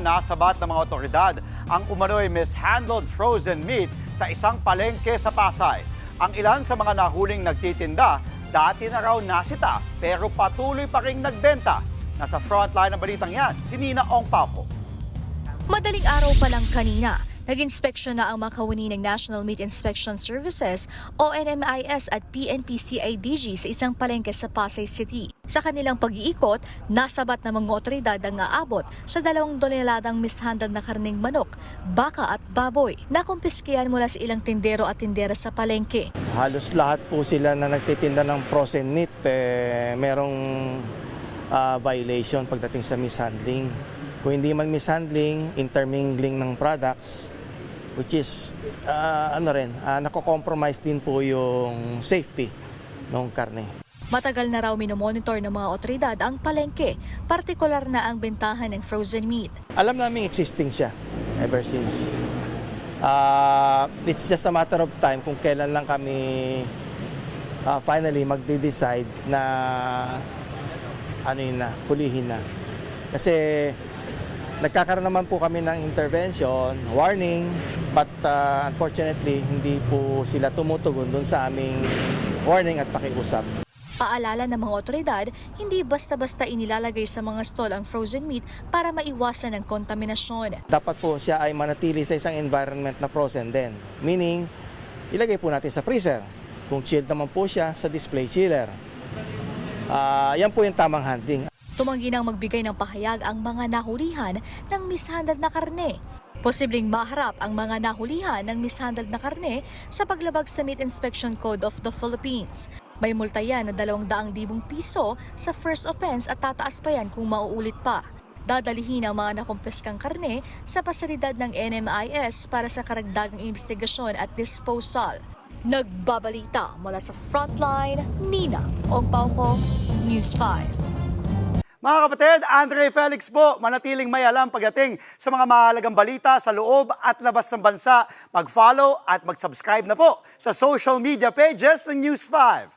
nasabat ng mga otoridad ang umano'y mishandled frozen meat sa isang palengke sa Pasay. Ang ilan sa mga nahuling nagtitinda, dati na raw nasita pero patuloy pa ring nagbenta. Nasa frontline ng balitang yan, si Nina Ong Pauco. Madaling araw pa lang kanina, nag-inspeksyon na ang mga kawani ng National Meat Inspection Services o NMIS at PNP-CIDG sa isang palengke sa Pasay City. Sa kanilang pag-iikot, nasabat ng mga otoridad ang aabot sa 2 toneladang mishandled na karneng manok, baka at baboy na kumpiskihan mula sa ilang tindero at tindera sa palengke. Halos lahat po sila na nagtitinda ng frozen meat, merong violation pagdating sa mishandling. Kung hindi man mishandling, intermingling ng products, which is nako-compromise din po yung safety ng karne. Matagal na raw minomonitor ng mga otoridad ang palengke, partikular na ang bentahan ng frozen meat. Alam namin existing siya ever since. It's just a matter of time kung kailan lang kami finally magde-decide na hulihin na. Kasi nagkakaroon naman po kami ng intervention, warning, but unfortunately hindi po sila tumutugon doon sa aming warning at pakiusap. Paalala ng mga otoridad, hindi basta-basta inilalagay sa mga stall ang frozen meat para maiwasan ang kontaminasyon. Dapat po siya ay manatili sa isang environment na frozen din. Meaning, ilagay po natin sa freezer. Kung chilled naman po siya, sa display chiller. Yan po yung tamang handling. Tumanggi nang magbigay ng pahayag ang mga nahulihan ng mishandled na karne. Posibleng maharap ang mga nahulihan ng mishandled na karne sa paglabag sa Meat Inspection Code of the Philippines. May multa yan na 200,000 piso sa first offense at tataas pa yan kung mauulit pa. Dadalihin ang mga nakumpeskang karne sa pasilidad ng NMIS para sa karagdagang investigasyon at disposal. Nagbabalita mula sa Frontline, Nina Ong Pauco, News 5. Mga kapatid, Andre Felix po, manatiling may alam pagdating sa mga mahalagang balita sa loob at labas ng bansa. Mag-follow at mag-subscribe na po sa social media pages ng News 5.